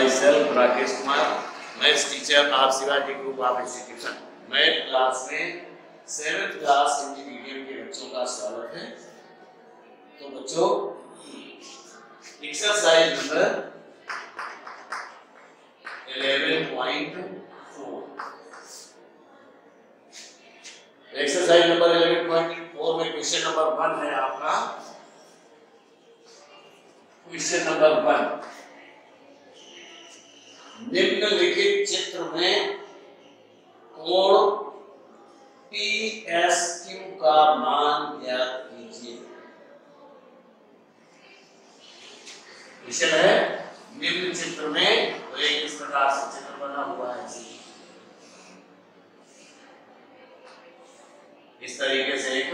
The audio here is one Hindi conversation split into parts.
My self Rakesh Kumar, maths teacher of Shivaji group of institution. Math class में 7th क्लास हिंदी मीडियम के बच्चों का स्वागत है। तो बच्चों, एक्सरसाइज नंबर 11.4, एक्सरसाइज नंबर 11.4 में क्वेश्चन नंबर 1 है आपका। क्वेश्चन नंबर 1, निम्नलिखित चित्र में कोण PSQ का मान ज्ञात कीजिए। क्वेश्चन है, निम्न चित्र में तो एक इस प्रकार से चित्र बना हुआ है, इस तरीके से एक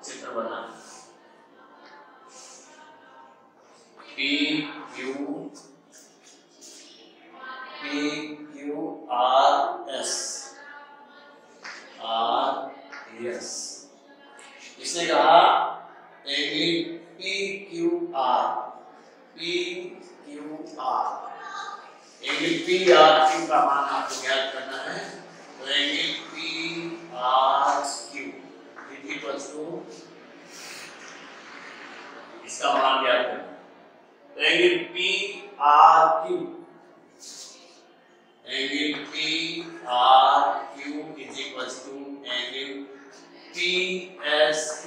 चित्र बना है। PQRS इसने कहा एंगल PQR, एंगल PRQ का मान आपको ज्ञात करना है। तो एंगल PRQ इक्वल्स टू, इसका मान ज्ञात करना है। तो angle PRQ is equals to angle PSQ।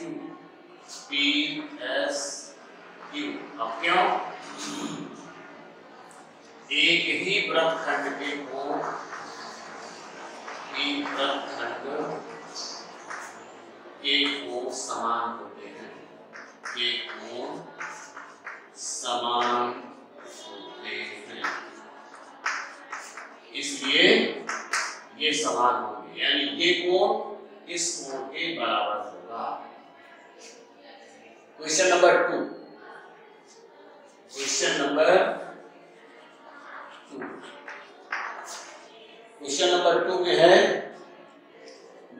अब क्यों? एक ही वृत्तखंड के कोण समान होते हैं, इसलिए ये समान होंगे, यानी ये कोण इस कोण के बराबर होगा। क्वेश्चन नंबर 2, क्वेश्चन नंबर 2 में है,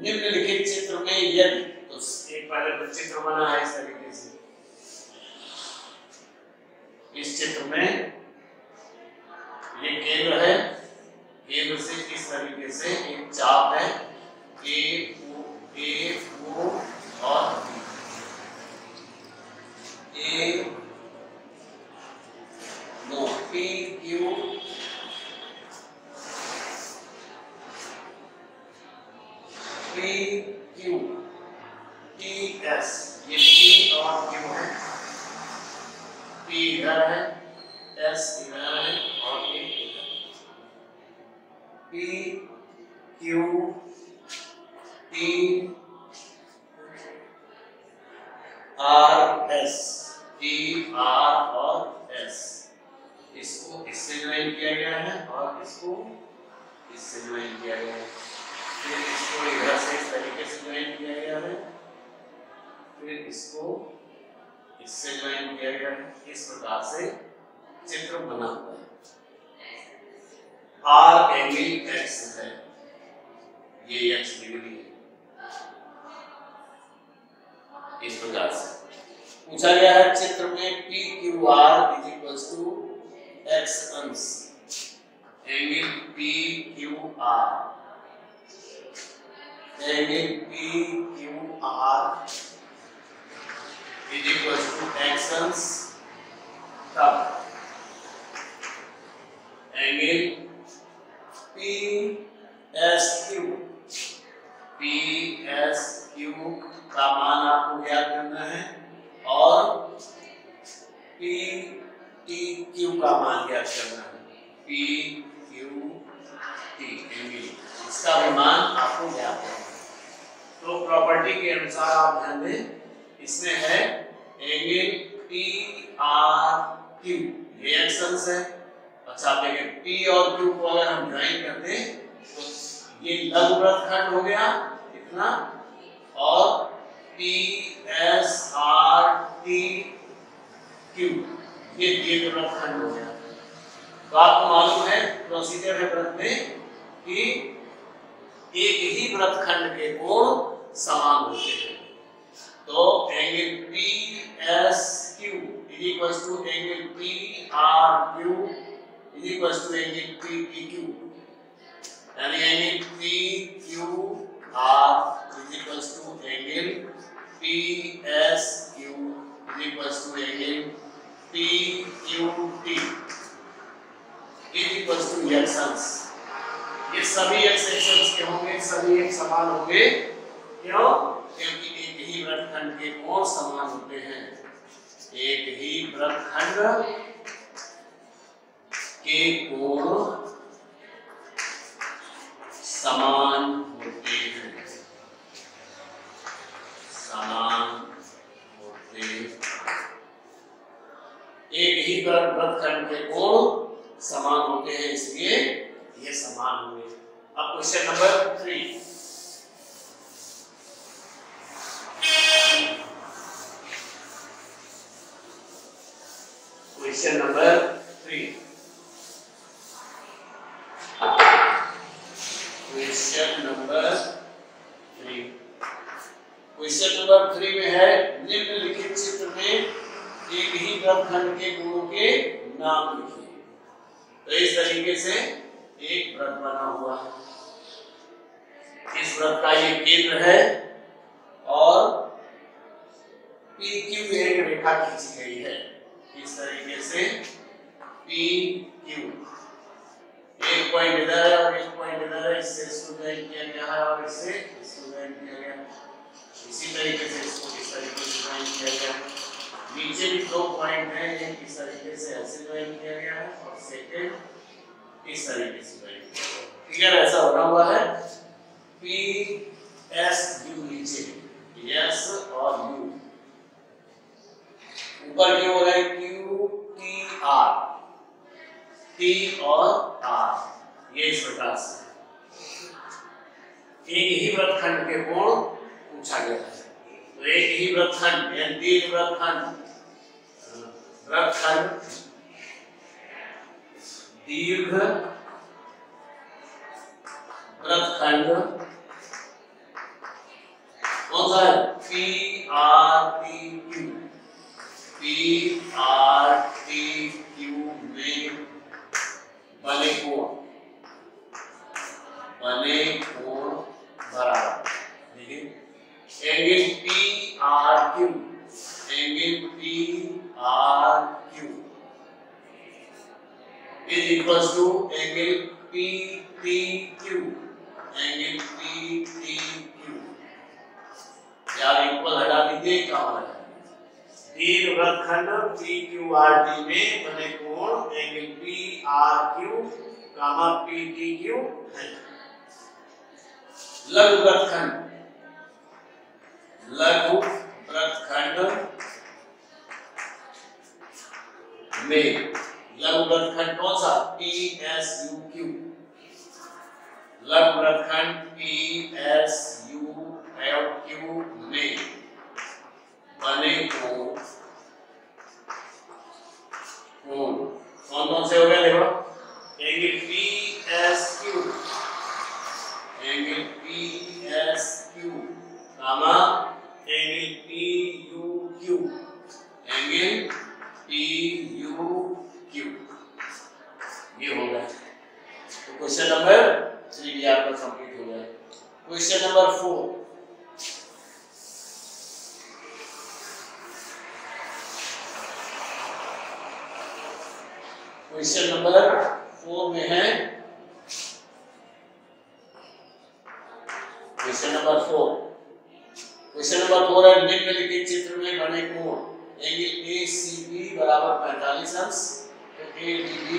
निम्नलिखित चित्र में यदि, तो एक पहले चित्र बना है इस तरीके से। इस चित्र में ये केंद्र है, केंद्र से इस तरीके से एक चाप है A O और PQ TS, ये P और Q है, P इधर है, S इधर है और ये PQ TR और S, इसको इससे ज्वाइन किया गया है और इसको इससे ज्वाइन किया गया है। फिर इसको इधर से इस तरीके से ज्वाइन किया गया है, फिर इसको इससे ज्वाइन किया गया है। इस प्रकार से चित्र बना हुआ है। R एंगल X है, ये X डिग्री है। इस प्रकार से पूछा गया है, चित्र में PQR is equals to X अंश, angle PQR is equals to X अंश, तब एंगल PSQ का मान आपको ज्ञात करना है और PTQ का मान ज्ञात करना है। PQT एंगल, इसका भी मान आपको ज्ञात करना है। तो प्रॉपर्टी के अनुसार आप ध्यान दें, इसमें है एंगल PRQ, ये X अंश है। अच्छा, आप देखें P और Q को अगर हम ज्वाइन करते तो ये लघु वृत्तखंड हो गया इतना, और PSRTQ ये दीर्घ वृत्तखंड हो गया। तो आपको मालूम है प्रोसीजर है वृत्त में कि एक ही वृत्तखंड के कोण समान होते हैं। तो angle PSQ is equal to angle PRQ is equal to angle PPQ, यानी angle PQR is equal to angle PSQ is equal to angle PQT is equal to actions. ये सभी एक्स एक्शंस के होंगे, सभी एक समान होंगे। क्यों? क्योंकि एक ही वृत्तखंड के कोण समान होते हैं। एक ही वृत्तखंड के कोण समान होते हैं, समान होते। एक ही वृत्तखंड के कोण समान होते हैं, इसलिए ये समान होंगे। अब question number 3, question number 3, question number 3, question number 3 में है निम्नलिखित चित्र में एक ही वृत्तखंड के कोणों के नाम लिखिए। तो इस तरीके से एक वृत्त बना हुआ है, इस वृत्त का ये केंद्र है और PQ एक रेखा खींची गई है। इस तरीके से PQ, एक पॉइंट इधर है और एक पॉइंट इधर है, इससे इसको ज्वाइन किया गया है और इससे इसको ज्वाइन किया गया है। इसी तरीके से इसको इस तरीके से ज्वाइन किया गया है। नीचे भी दो पॉइंट हैं, एक इस तरीके से ऐसे ज्वाइन किया गया है और सेकंड इस तरीके से ज्वाइन किया गया है। क्लियर? ऐसा बना हुआ है। PSU नीचे, S और U, ऊपर क्या हो रहा है? QTR, T और R। ये इस प्रकार से एक ही वृत्तखंड के कोण पूछा गया है। तो एक ही वृत्तखंड यानी दीर्घ वृत्तखंड, वृत्तखंड दीर्घ वृत्तखंड कौन सा है? PRTQ, PRTQ में बने कोण बराबर, देखिए angle PRQ, angle PRQ is equal to angle PTQ, angle PTQ। यार इक्वल हटा दीजिए, क्या होगा? दीर्घ वृत्तखंड PQRT में बने कोण एंगल PRQ, PTQ है। लघु वृत्तखंड, लघु वृत्तखंड में, लघु वृत्तखंड कौन सा? PSUQ, लघु वृत्तखंड PSUQ में बने कोण कौन कौन से हो गए? देखो angle PSQ, angle PSQ, angle PUQ, angle PUQ, ये हो गया। तो क्वेश्चन नंबर 3 भी आपका कंप्लीट हो गया। क्वेश्चन नंबर 4, क्वेश्चन नंबर 4 में है, क्वेश्चन नंबर 4 है निम्नलिखित चित्र में बने कोण एंगल ACB बराबर 45 अंश, तो ADB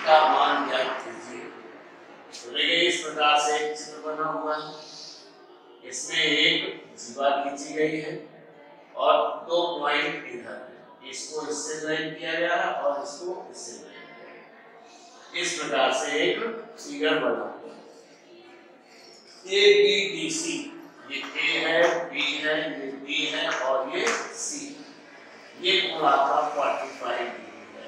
का मान ज्ञात कीजिए। तो देखिए इस प्रकार से एक चित्र बना हुआ है, इसमें एक जीवा खींची गई है और दो पॉइंट इधर है, इसको इससे ज्वाइन किया गया है और इसको इससे ज्वाइन किया गया है। इस प्रकार से एक फिगर बना हुआ है। ABDC, ये A है, B है, ये D है और ये C, ये कोण आपका 45 डिग्री है।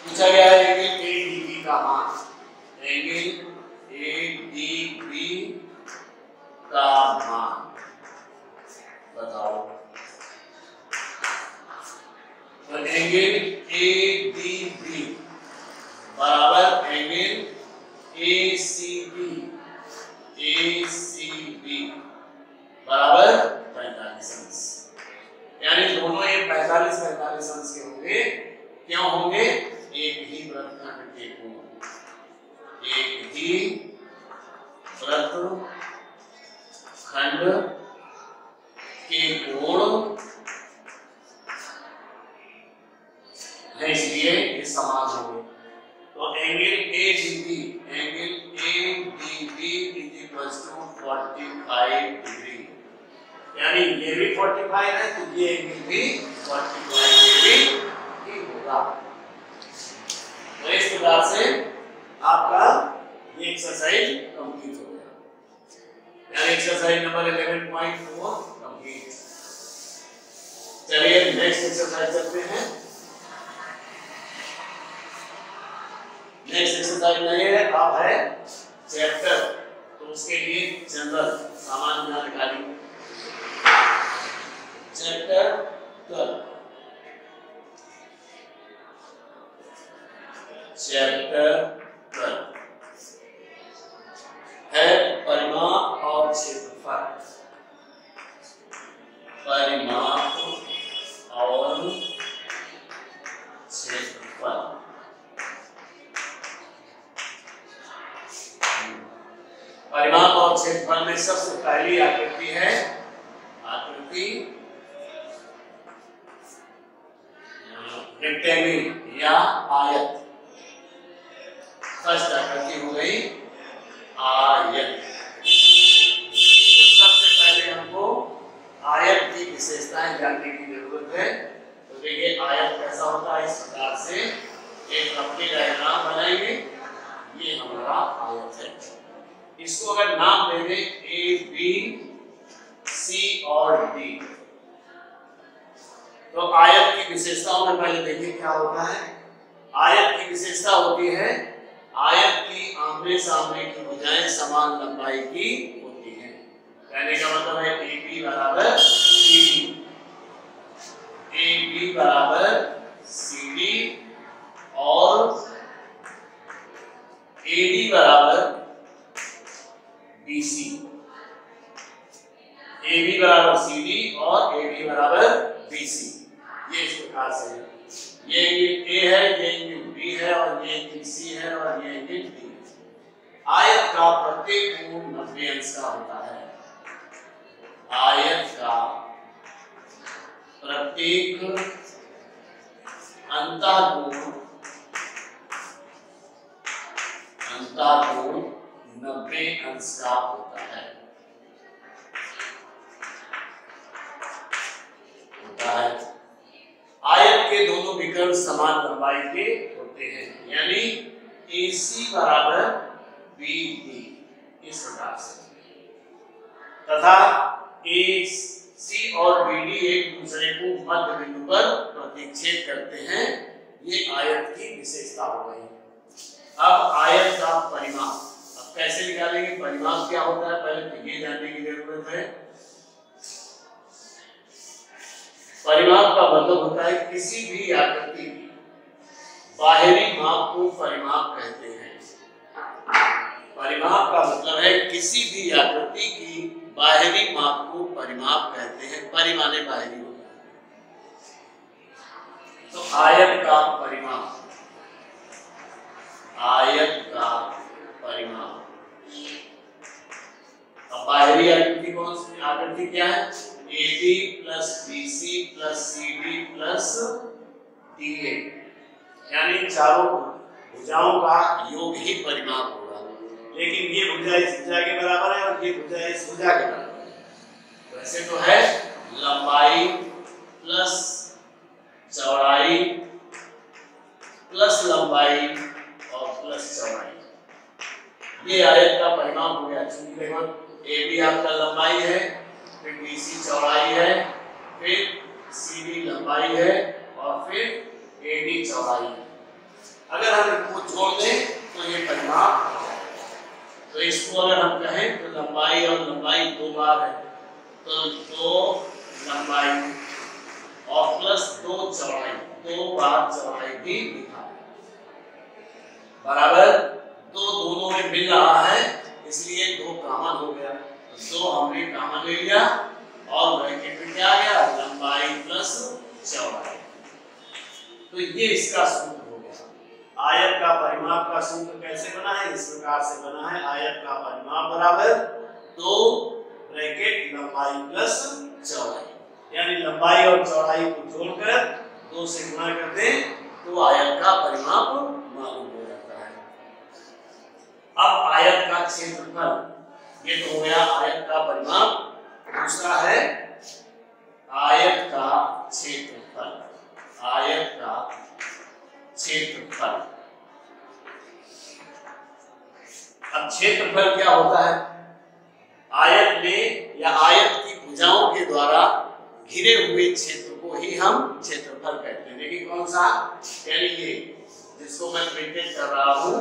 पूछा गया है कि ADB का मान, एंगल ADB का मान बताओ। तो एंगल ACB बराबर 45 अंश। यानी दोनों ये 45 अंश के होंगे। क्यों होंगे? एक ही वृत्तखंड के कोण, एक ही वृत्तखंड के कोण है, इसलिए ये समान होंगे। तो angle ADB is equals to 45 degree. यानी ये भी 45 है तो ये एंगल भी 45 डिग्री ही होगा। तो इस प्रकार से आपका ये एक्सरसाइज कंप्लीट हो गया। यानी एक्सरसाइज नंबर 11.4 कंप्लीट। चलिए नेक्स्ट एक्सरसाइज करते हैं। नेक्स्ट एक्सरसाइज में है अब है चैप्टर, तो उसके लिए जनरल सामान्य जानकारी चैप्टर 12 है परिमाप और क्षेत्रफल। परिमाप और क्षेत्रफल। परिमाप और क्षेत्रफल में सबसे पहली आकृति है आकृति रेक्टेंगल या आयत। फर्स्ट आकृति हो गई आयत। तो सबसे पहले हमको आयत की विशेषताएं जानने की जरूरत है। तो देखिए आयत कैसा होता है। इस प्रकार से एक रफली डायग्राम बनाएंगे। ये हमारा आयत है। इसको अगर नाम दे दें A, B, C और D, तो आयत की विशेषताओं में पहले देखिए क्या होता है। आयत की विशेषता होती है आयत की आमने सामने की भुजाएं समान लंबाई की होती हैं। कहने का मतलब है AB बराबर CD, AB बराबर CD और AD बराबर BC। AB बराबर CD और AD बराबर BC। ये इस प्रकार से है। ये एंगल A है, ये एंगल B है और ये एंगल C है और ये एंगल D है। आयत का प्रत्येक कोण 90 अंश का होता है। आयत का प्रत्येक अंतःकोण 90 अंश का होता है। आयत के दोनों विकर्ण समान लंबाई के होते हैं। यानी AC बराबर BD इस प्रकार से, तथा AC और BD एक दूसरे को मध्य बिंदु पर प्रतिच्छेद करते हैं। ये आयत की विशेषता हो गई। अब आयत का परिमाप अब कैसे निकालेंगे? परिमाप क्या होता है पहले तो ये जानने की जरूरत है। परिमाप का मतलब होता है किसी भी आकृति की बाहरी माप को परिमाप कहते हैं। परिमाप का मतलब है किसी भी आकृति की बाहरी माप को परिमाप कहते हैं। परिमाने बाहरी होता है। तो आयत का परिमाप, आयत का परिमाप। अब बाहरी आकृति कौन सी आकृति क्या है? AB plus BC plus CD plus DA, यानी चारों भुजाओं का योग ही परिमाप होगा। लेकिन ये भुजा इस भुजा के बराबर है और ये भुजा इस भुजा के बराबर है। वैसे तो है लंबाई प्लस चौड़ाई प्लस लंबाई और प्लस चौड़ाई, ये आयत का परिमाप हो गया। चूंकि देखो AB आपका लंबाई है, फिर BC चौड़ाई है, फिर CD लंबाई है और फिर AD चौड़ाई है। अगर हम इनको जोड़ दें तो ये परिमाप हो जाएगा। तो इसको अगर हम कहें तो लंबाई और लंबाई दो बार है, तो 2 लंबाई और प्लस 2 चौड़ाई, 2 बार चौड़ाई भी लिखा है, बराबर तो दोनों में मिल रहा है, इसलिए 2 कॉमन हो गया, तो 2 हमने कॉमन ले लिया और ब्रैकेट में क्या आ गया, लंबाई प्लस चौड़ाई। तो ये इसका सूत्र हो गया। आयत का परिमाप का सूत्र कैसे बना है, इस प्रकार से बना है, आयत का परिमाप बराबर 2 ब्रैकेट लंबाई प्लस चौड़ाई, यानी लंबाई और चौड़ाई को जोड़कर 2 से गुणा कर दें तो आयत का परिमाप मालूम हो जाता है। अब आयत का क्षेत्रफल, ये तो हो गया आयत का परिमाप, दूसरा है आयत का क्षेत्रफल। आयत का क्षेत्रफल, अब क्षेत्रफल क्या होता है, आयत में या आयत की भुजाओं के द्वारा घिरे हुए क्षेत्र को ही हम क्षेत्रफल कहते हैं। देखिए कौन सा, यानी ये जिसको मैं प्रिंटेड कर रहा हूँ,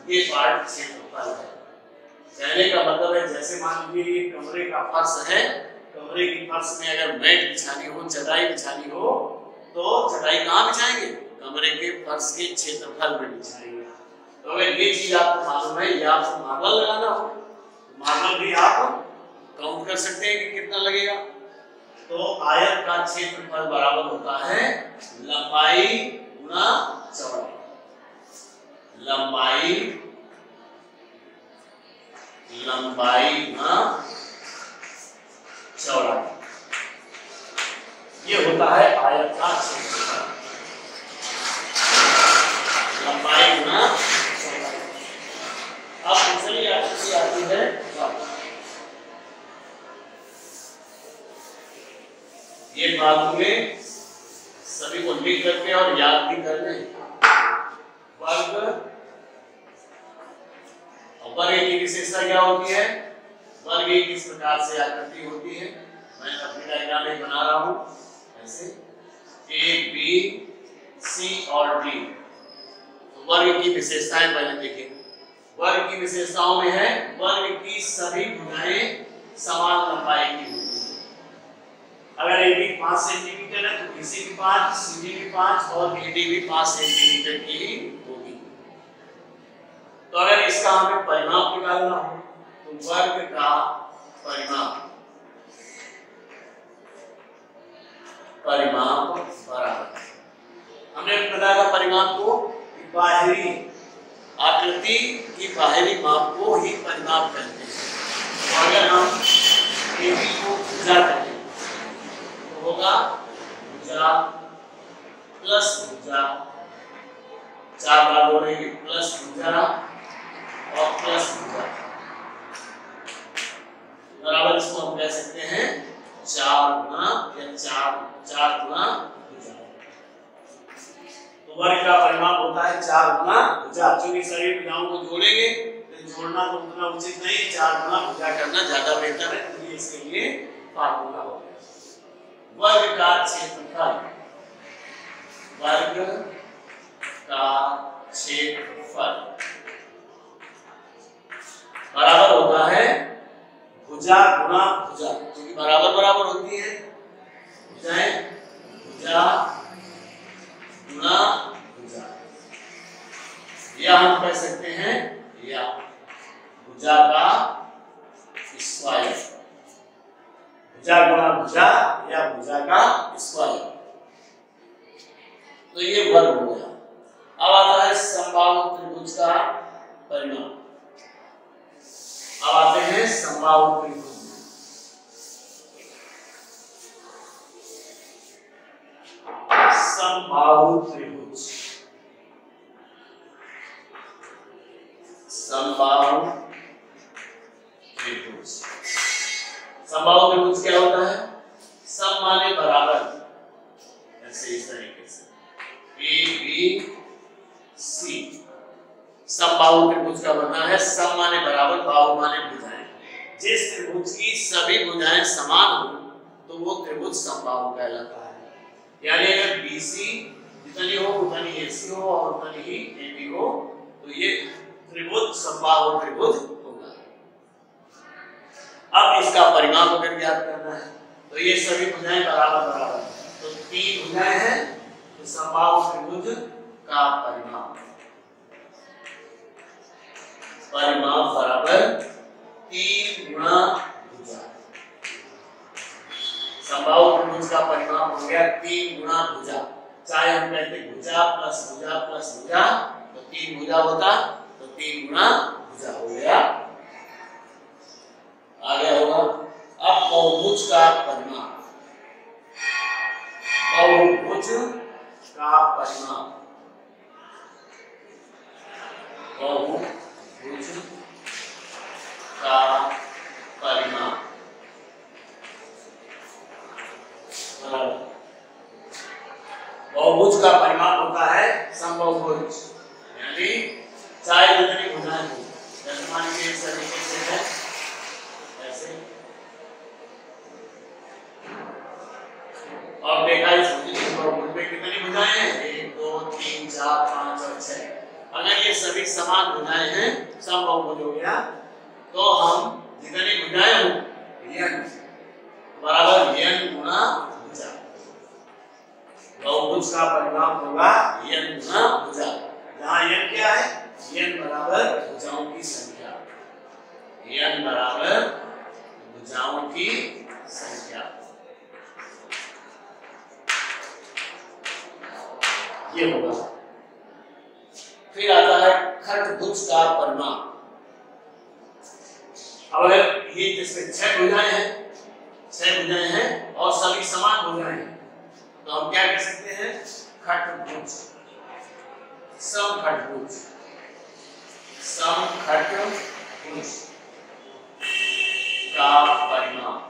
ये पार्ट क्षेत्रफल है। कहने का मतलब है, जैसे मान लीजिए ये कमरे का फर्श है, कमरे की फर्श में अगर मैट बिछानी हो, चटाई बिछानी हो, तो चटाई कहाँ बिछाएंगे, कमरे के फर्श के क्षेत्रफल में बिछाएंगे। तो अगर ये चीज आपको मालूम है, या आपको मार्बल लगाना हो, मार्बल भी आप काउंट कर सकते हैं कि कितना लगेगा। तो आयत का क्षेत्रफल बराबर होता है लंबाई गुना चौड़ाई, लंबाई गुना चौड़ाई, ये होता है आयत का क्षेत्रफल, लंबाई गुना चौड़ाई। अब दूसरी आकृति आती है, ये बात में सभी को लिख करके और याद भी कर लें। वर्ग, और वर्ग की विशेषता क्या होती है, वर्ग एक इस प्रकार से आकृति होती है, मैं अपनी डायग्राम में बना रहा हूं ऐसे, ए बी सी और डी। तो वर्ग की विशेषताएं पहले देखें। वर्ग की विशेषताओं में है, वर्ग की सभी भुजाएं समान लंबाई की होती है। अगर AB 5 सेंटीमीटर है तो BC भी 5, CD भी 5 और AD भी 5 सेंटीमीटर की ही होगी। तो अगर इसका हमें परिमाप निकालना हो तो वर्ग का परिमाप बराबर, हमने बताया था परिमाप को, बाहरी आकृति की बाहरी माप को ही परिमाप कहते हैं। तो अगर हम AB को भुजा करें होगा भुजा प्लस भुजा, 4 बार बोलेंगे, प्लस भुजा और प्लस भुजा बराबर, इसको हम कह सकते हैं 4 गुना या 4 गुना भुजा। तो वर्ग का परिमाप होता है 4 गुना भुजा। चूंकि सभी भुजाओं को जोड़ेंगे तो जोड़ना तो उतना उचित नहीं, 4 गुना भुजा करना ज्यादा बेहतर है, इसलिए इसके लिए फार्मूला हो गया। वर्ग का क्षेत्रफल, वर्ग का क्षेत्रफल बराबर होता है भुजा गुना भुजा, क्योंकि बराबर बराबर होती है भुजाएं, भुजा गुना भुजा, या हम कह सकते हैं या भुजा का स्क्वायर, भुजा गुना भुजा या भुजा का स्क्वायर। तो ये वर्ग हो गया। अब आता है समबाहु त्रिभुज का परिमाप। अब आते हैं समबाहु त्रिभुज। समबाहु त्रिभुज, समबाहु त्रिभुज, समबाहु त्रिभुज क्या होता है, सम माने बराबर, ऐसे इस तरीके से ए बी सी, समबाहु त्रिभुज का बनना है सम माने बराबर, बाहु माने भुजाएं। जिस त्रिभुज की सभी भुजाएं समान हो तो वो त्रिभुज समबाहु कहलाता है। यानी अगर BC जितनी हो उतनी AC हो और उतनी ही AB हो तो ये त्रिभुज समबाहु त्रिभुज होगा। अब इसका परिमाप अगर ज्ञात करना है तो ये सभी भुजाएं बराबर बराबर, तो 3 भुजाएं हैं तो समबाहु त्रिभुज का परिमाप परिमाप बराबर 3 गुणा भुजा। समबाहु त्रिभुज का परिमाप हो गया 3 गुणा भुजा। चाहे हम कहते भुजा प्लस भुजा प्लस भुजा तो 3 भुजा होता, तो 3 गुणा भुजा हो गया। आगे होगा अब बहुभुज का परिमाप, बहुभुज का परिमाप, बहुभुज का परिमाप बहुभुज का परिमाप होता है समबाहुभुज, यानी चाहे जितनी भुजाएं हो, जैसे मान लीजिए इस तरीके से है ऐसे, और देखा इस बहुभुज में कितनी भुजाएं हैं 1 2 3 4 5 और 6। अगर ये सभी समान भुजाएं हैं समबाहुभुज हो गया, तो हम जितनी भुजाएं हो n बराबर n गुना भुजा, बहुभुज का परिमाप होगा n गुना भुजा। जहां n क्या है, n बराबर भुजाओं की संख्या, n बराबर भुजाओं की संख्या, ये होगा। फिर आता है खंडभुज का परिमाप। अब अगर ये जिसमें 6 भुजाएं हैं, 6 भुजाएं हैं और सभी समान भुजाएं हैं, तो हम क्या कह सकते हैं, खंडभुज, समखंडभुज, समखंडभुज का परिमाप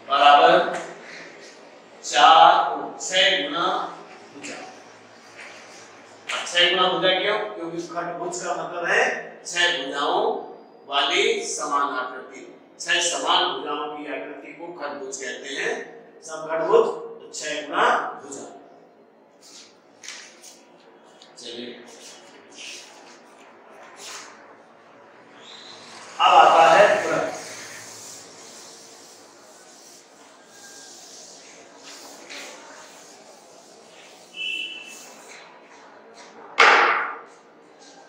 बराबर 6 गुना भुजा। 6 गुना भुजा क्यों, क्योंकि खंडभुज का मतलब है 6 भुजाओं वाली समान आकृति, 6 समान भुजाओं की आकृति को खंडभुज कहते हैं। समखंडभुज तो 6 गुना भुजा। चलिए अब आता है व्रत।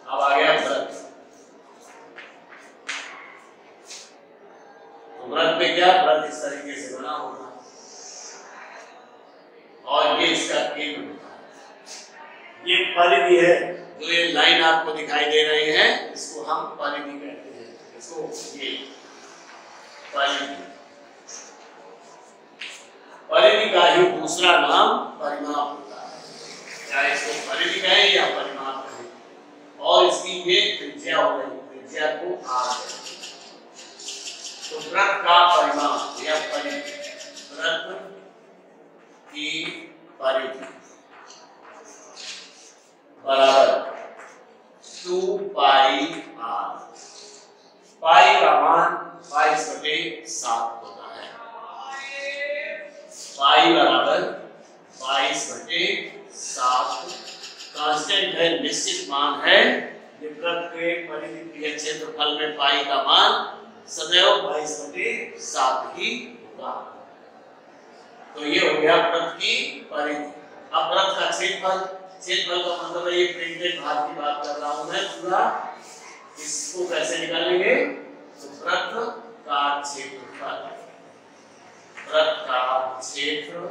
अब आ गया व्रत। तो व्रत में क्या, व्रत इस तरीके से बना होगा और ये इसका केंद्र होता है। ये परिधि है, जो ये लाइन आपको दिखाई दे रही है इसको हम परिधि कहते हैं, इसको ये परिधि, परिधि का ही दूसरा नाम परिमाप होता है, चाहे इसको परिधि कहें या परिमाप कहें। और इसकी ये त्रिज्या हो गई, त्रिज्या को r है। तो व्रत का परिमाप या परिधि, व्रत की परिधि बराबर 2 पाई r। पाई का मान 22/7 होता है। पाई बराबर 22/7 कांस्टेंट है, निश्चित मान है। वृत्त के परिधि क्षेत्रफल में पाई का मान सदैव 22/7 ही होगा। तो ये हो गया वृत्त की परिधि। अब वृत्त का क्षेत्रफल, क्षेत्रफल का मतलब है ये प्रिंटेड भाग की बात कर रहा हूं मैं पूरा। इसको कैसे निकालेंगे, तो वृत्त का क्षेत्रफल, वृत्त का क्षेत्रफल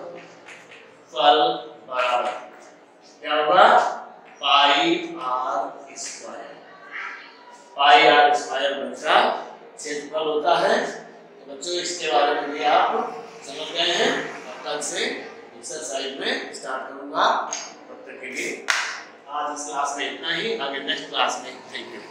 बराबर क्या होगा, पाई r स्क्वायर। पाई r स्क्वायर वृत्त का क्षेत्रफल होता है। तो बच्चों इसके बारे में भी आप समझ गए हैं। अब कल से एक्सरसाइज में स्टार्ट करूंगा। तब तक के लिए आज इस क्लास में इतना ही, आगे नेक्स्ट क्लास में। Thank you.